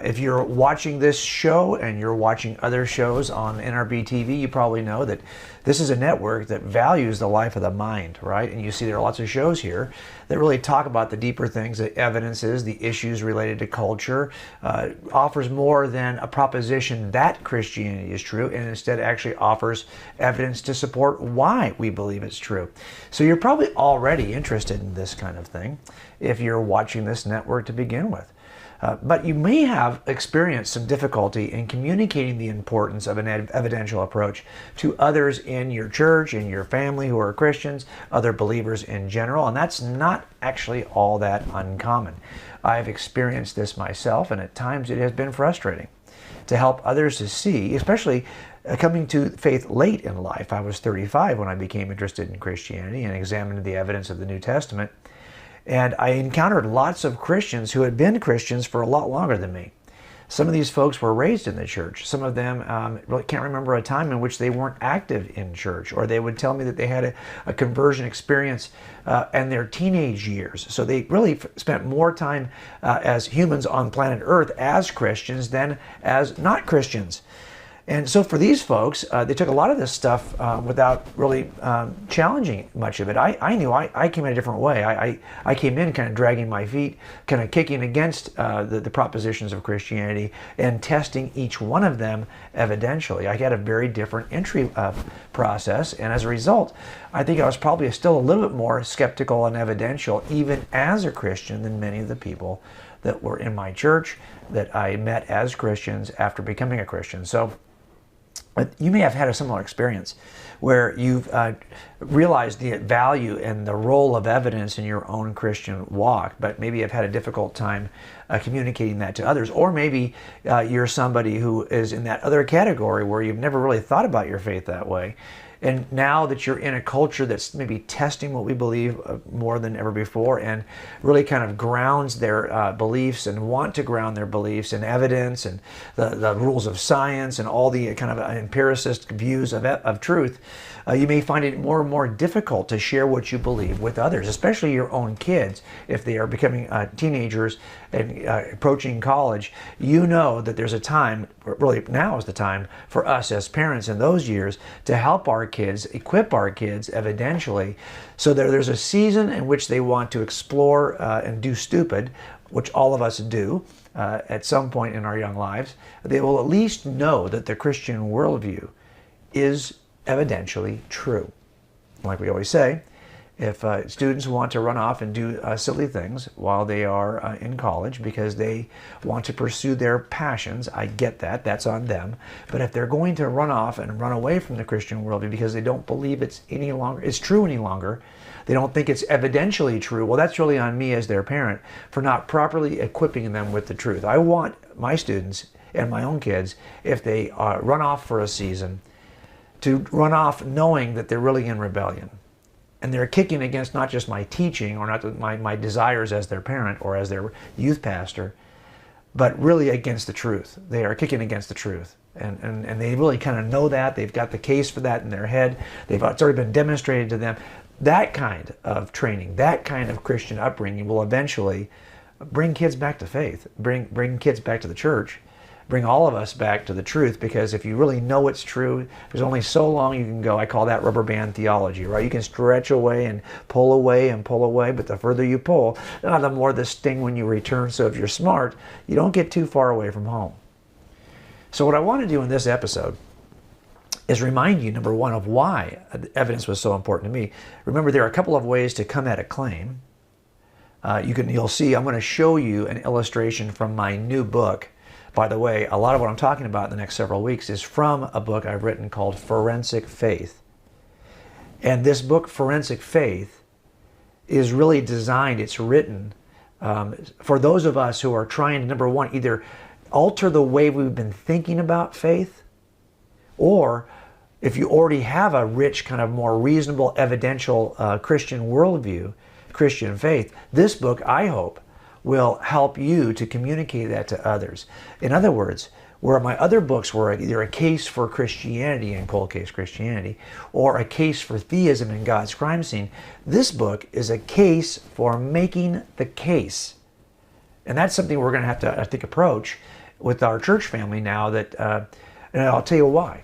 If you're watching this show and you're watching other shows on NRB TV, you probably know that this is a network that values the life of the mind, right? And you see there are lots of shows here that really talk about the deeper things, the evidences, the issues related to culture, offers more than a proposition that Christianity is true, and instead actually offers evidence to support why we believe it's true. So you're probably already interested in this kind of thing if you're watching this network to begin with. But you may have experienced some difficulty in communicating the importance of an evidential approach to others in your church, in your family who are Christians, other believers in general, and that's not actually all that uncommon. I've experienced this myself, and at times it has been frustrating to help others to see, especially coming to faith late in life. I was 35 when I became interested in Christianity and examined the evidence of the New Testament. And I encountered lots of Christians who had been Christians for a lot longer than me. Some of these folks were raised in the church. Some of them really can't remember a time in which they weren't active in church, or they would tell me that they had a conversion experience in their teenage years. So they really spent more time as humans on planet Earth as Christians than as not Christians. And so for these folks, they took a lot of this stuff without really challenging much of it. I knew I came in a different way. I came in kind of dragging my feet, kind of kicking against the propositions of Christianity and testing each one of them evidentially. I had a very different entry process, and as a result, I think I was probably still a little bit more skeptical and evidential, even as a Christian, than many of the people that were in my church that I met as Christians after becoming a Christian. So you may have had a similar experience where you've realized the value and the role of evidence in your own Christian walk, but maybe have had a difficult time communicating that to others. Or maybe you're somebody who is in that other category where you've never really thought about your faith that way. And now that you're in a culture that's maybe testing what we believe more than ever before and really kind of grounds their beliefs and want to ground their beliefs in evidence and the rules of science and all the kind of empiricist views of truth, you may find it more and more difficult to share what you believe with others, especially your own kids. If they are becoming teenagers and approaching college, you know that there's a time, really now is the time, for us as parents in those years to help our kids, equip our kids evidentially, so that there's a season in which they want to explore and do stupid, which all of us do at some point in our young lives. They will at least know that the Christian worldview is evidentially true. Like we always say, if students want to run off and do silly things while they are in college because they want to pursue their passions, I get that, that's on them. But if they're going to run off and run away from the Christian worldview because they don't believe it's true any longer, they don't think it's evidentially true, well, that's really on me as their parent for not properly equipping them with the truth. I want my students and my own kids, if they run off for a season, to run off knowing that they're really in rebellion. And they're kicking against not just my teaching or not my desires as their parent or as their youth pastor, but really against the truth. They are kicking against the truth. And they really kind of know that. They've got the case for that in their head. It's already been demonstrated to them. That kind of training, that kind of Christian upbringing will eventually bring kids back to faith, bring kids back to the church, bring all of us back to the truth, because if you really know it's true, there's only so long you can go. I call that rubber band theology, right? You can stretch away and pull away and pull away, but the further you pull, the more the sting when you return. So if you're smart, you don't get too far away from home. So what I want to do in this episode is remind you, number one, of why evidence was so important to me. Remember, there are a couple of ways to come at a claim. You'll see, I'm going to show you an illustration from my new book. By the way, a lot of what I'm talking about in the next several weeks is from a book I've written called Forensic Faith. And this book, Forensic Faith, is really designed, it's written for those of us who are trying to, number one, either alter the way we've been thinking about faith, or if you already have a rich, kind of more reasonable, evidential Christian worldview, Christian faith, this book, I hope, will help you to communicate that to others. In other words, where my other books were either a case for Christianity in Cold Case Christianity or a case for theism in God's Crime Scene, this book is a case for making the case. And that's something we're going to have to, I think, approach with our church family now that, and I'll tell you why.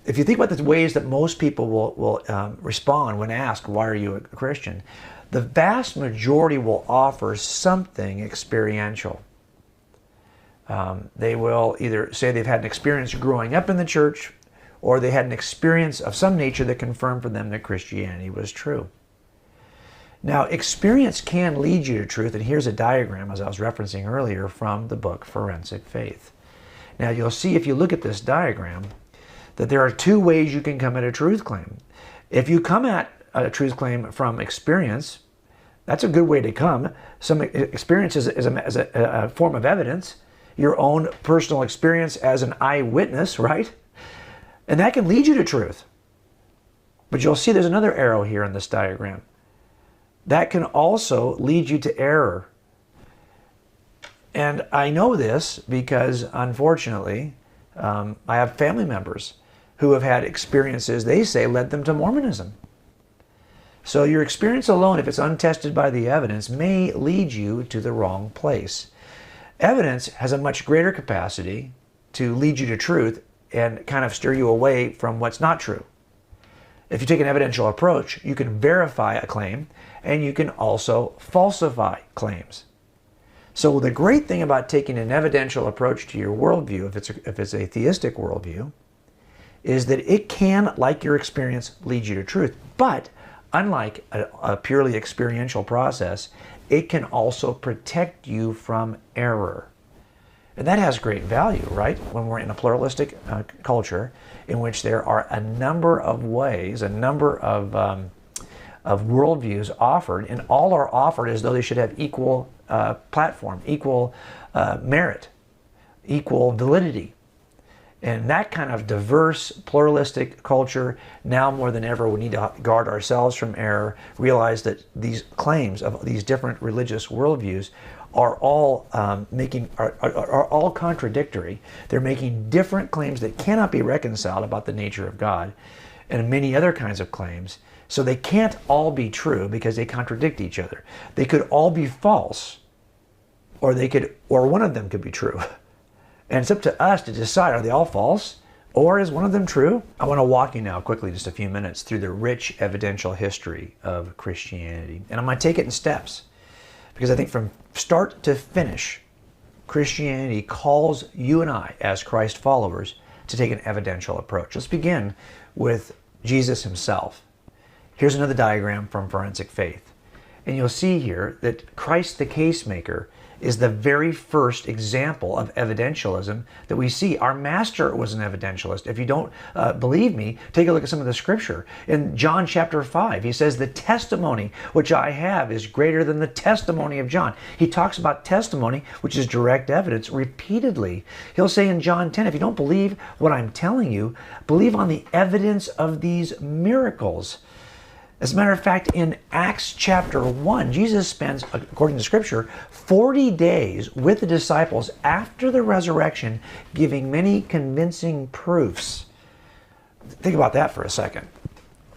If you think about the ways that most people will respond when asked, why are you a Christian? The vast majority will offer something experiential. They will either say they've had an experience growing up in the church, or they had an experience of some nature that confirmed for them that Christianity was true. Now, experience can lead you to truth, and here's a diagram, as I was referencing earlier, from the book Forensic Faith. Now, you'll see if you look at this diagram that there are two ways you can come at a truth claim. If you come at a truth claim from experience, that's a good way to come. Some experience is a form of evidence, your own personal experience as an eyewitness, right? And that can lead you to truth. But you'll see there's another arrow here in this diagram. That can also lead you to error. And I know this because, unfortunately, I have family members who have had experiences they say led them to Mormonism. So your experience alone, if it's untested by the evidence, may lead you to the wrong place. Evidence has a much greater capacity to lead you to truth and kind of steer you away from what's not true. If you take an evidential approach, you can verify a claim and you can also falsify claims. So the great thing about taking an evidential approach to your worldview, if it's a theistic worldview, is that it can, like your experience, lead you to truth. But unlike a purely experiential process, it can also protect you from error. And that has great value, right? When we're in a pluralistic culture in which there are a number of ways, a number of worldviews offered, and all are offered as though they should have equal platform, equal merit, equal validity. And that kind of diverse, pluralistic culture, now more than ever, we need to guard ourselves from error, realize that these claims of these different religious worldviews are all are all contradictory. They're making different claims that cannot be reconciled about the nature of God, and many other kinds of claims. So they can't all be true because they contradict each other. They could all be false, or one of them could be true. And it's up to us to decide, are they all false? Or is one of them true? I want to walk you now quickly, just a few minutes, through the rich evidential history of Christianity. And I'm going to take it in steps. Because I think from start to finish, Christianity calls you and I, as Christ followers, to take an evidential approach. Let's begin with Jesus himself. Here's another diagram from Forensic Faith. And you'll see here that Christ the Casemaker is the very first example of evidentialism that we see. Our master was an evidentialist. If you don't believe me, take a look at some of the scripture. In John chapter 5, he says, the testimony which I have is greater than the testimony of John. He talks about testimony, which is direct evidence, repeatedly. He'll say in John 10, if you don't believe what I'm telling you, believe on the evidence of these miracles. As a matter of fact, in Acts chapter 1, Jesus spends, according to Scripture, 40 days with the disciples after the resurrection, giving many convincing proofs. Think about that for a second.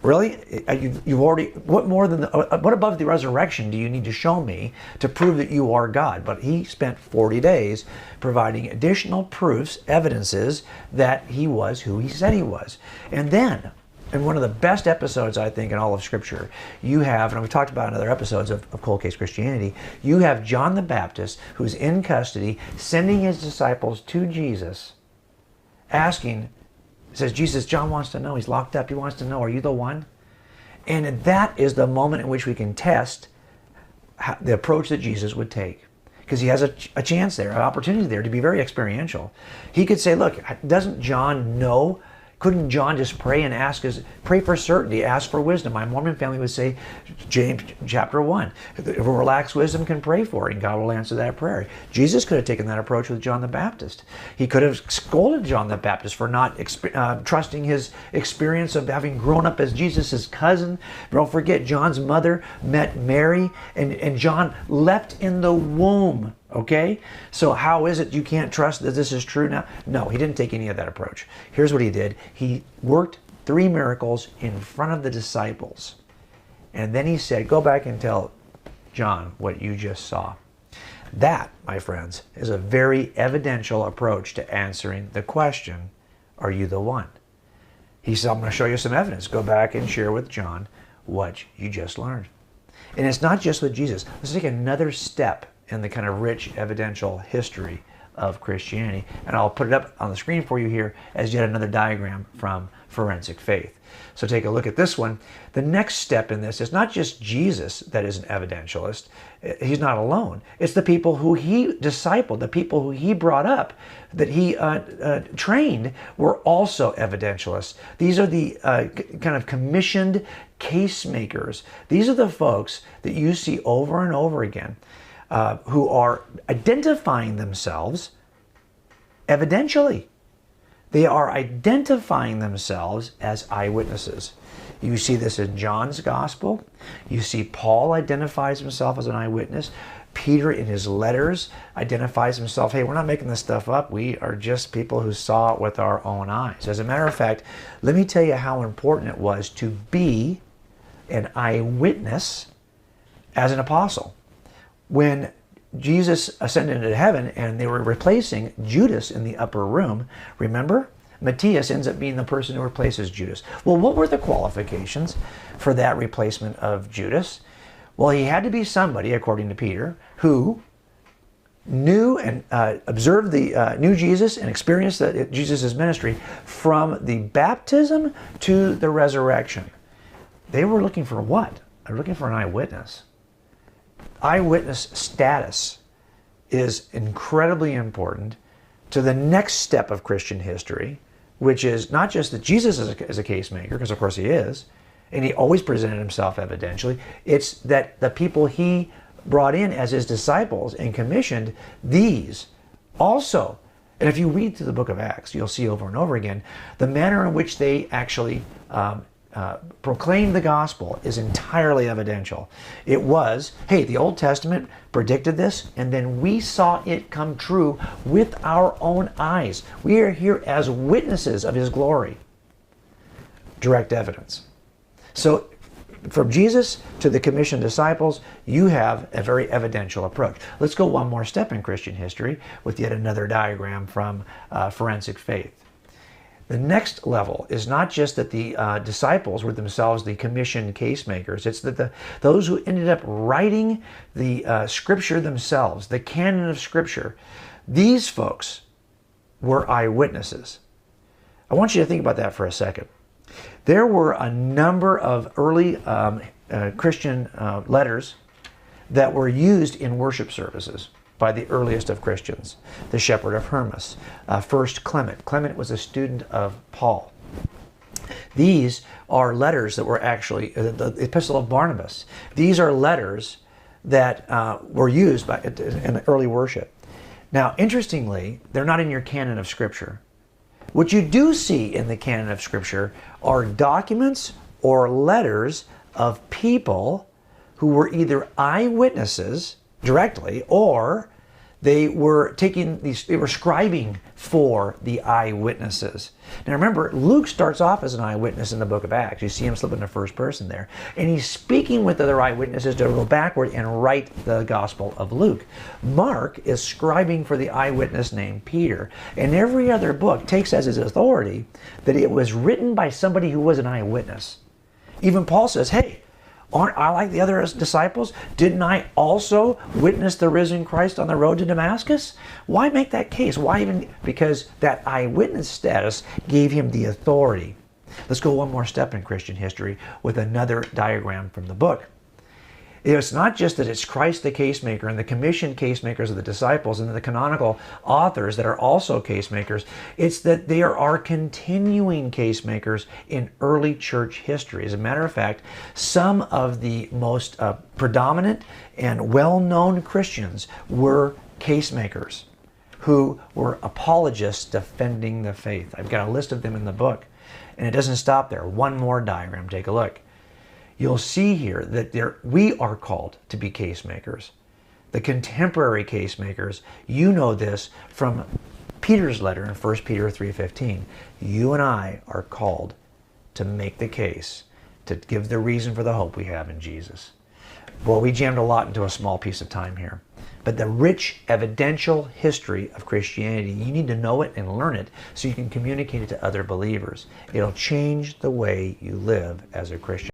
Really? You've already, what above the resurrection do you need to show me to prove that you are God? But he spent 40 days providing additional proofs, evidences that he was who he said he was. And then, in one of the best episodes, I think, in all of Scripture, you have, and we've talked about in other episodes of Cold Case Christianity, you have John the Baptist, who's in custody, sending his disciples to Jesus, asking, says, Jesus, John wants to know, he's locked up, he wants to know, are you the one? And that is the moment in which we can test the approach that Jesus would take. Because he has a chance there, an opportunity there to be very experiential. He could say, look, doesn't John know? Couldn't John just pray and pray for certainty, ask for wisdom? My Mormon family would say, James chapter 1, if a relaxed wisdom can pray for it, and God will answer that prayer. Jesus could have taken that approach with John the Baptist. He could have scolded John the Baptist for not trusting his experience of having grown up as Jesus' cousin. Don't forget, John's mother met Mary, and John leapt in the womb. Okay? So how is it you can't trust that this is true now? No, he didn't take any of that approach. Here's what he did. He worked 3 miracles in front of the disciples. And then he said, go back and tell John what you just saw. That, my friends, is a very evidential approach to answering the question, are you the one? He said, I'm going to show you some evidence. Go back and share with John what you just learned. And it's not just with Jesus. Let's take another step in the kind of rich evidential history of Christianity. And I'll put it up on the screen for you here as yet another diagram from Forensic Faith. So take a look at this one. The next step in this is not just Jesus that is an evidentialist. He's not alone. It's the people who he discipled, the people who he brought up, that he trained were also evidentialists. These are the kind of commissioned case makers. These are the folks that you see over and over again who are identifying themselves evidentially. They are identifying themselves as eyewitnesses. You see this in John's gospel. You see Paul identifies himself as an eyewitness. Peter in his letters identifies himself, hey, we're not making this stuff up. We are just people who saw it with our own eyes. As a matter of fact, let me tell you how important it was to be an eyewitness as an apostle. When Jesus ascended into heaven and they were replacing Judas in the upper room, remember? Matthias ends up being the person who replaces Judas. Well, what were the qualifications for that replacement of Judas? Well, he had to be somebody, according to Peter, who knew and observed knew Jesus and experienced Jesus' ministry from the baptism to the resurrection. They were looking for what? They were looking for an eyewitness. Eyewitness status is incredibly important to the next step of Christian history, which is not just that Jesus is a case maker, because of course he is, and he always presented himself evidentially. It's that the people he brought in as his disciples and commissioned, these also. And if you read through the book of Acts, you'll see over and over again the manner in which they actually proclaimed the gospel is entirely evidential. It was, hey, the Old Testament predicted this, and then we saw it come true with our own eyes. We are here as witnesses of his glory. Direct evidence. So from Jesus to the commissioned disciples, you have a very evidential approach. Let's go one more step in Christian history with yet another diagram from Forensic Faith. The next level is not just that the disciples were themselves the commissioned case makers. It's that those who ended up writing the scripture themselves, the canon of scripture, these folks were eyewitnesses. I want you to think about that for a second. There were a number of early Christian letters that were used in worship services by the earliest of Christians. The Shepherd of Hermas, First Clement. Clement was a student of Paul. These are letters that were actually, the Epistle of Barnabas. These are letters that were used in early worship. Now, interestingly, they're not in your canon of Scripture. What you do see in the canon of Scripture are documents or letters of people who were either eyewitnesses directly, or they were scribing for the eyewitnesses. Now remember, Luke starts off as an eyewitness in the book of Acts. You see him slip into first person there. And he's speaking with other eyewitnesses to go backward and write the Gospel of Luke. Mark is scribing for the eyewitness named Peter. And every other book takes as his authority that it was written by somebody who was an eyewitness. Even Paul says, hey, aren't I like the other disciples? Didn't I also witness the risen Christ on the road to Damascus? Why make that case? Why even? Because that eyewitness status gave him the authority. Let's go one more step in Christian history with another diagram from the book. It's not just that it's Christ the case maker and the commissioned case makers of the disciples and the canonical authors that are also case makers. It's that there are continuing case makers in early church history. As a matter of fact, some of the most predominant and well-known Christians were case makers who were apologists defending the faith. I've got a list of them in the book, and it doesn't stop there. One more diagram, take a look. You'll see here that we are called to be case makers. The contemporary case makers, you know this from Peter's letter in 1 Peter 3:15. You and I are called to make the case, to give the reason for the hope we have in Jesus. Well, we jammed a lot into a small piece of time here. But the rich evidential history of Christianity, you need to know it and learn it so you can communicate it to other believers. It'll change the way you live as a Christian.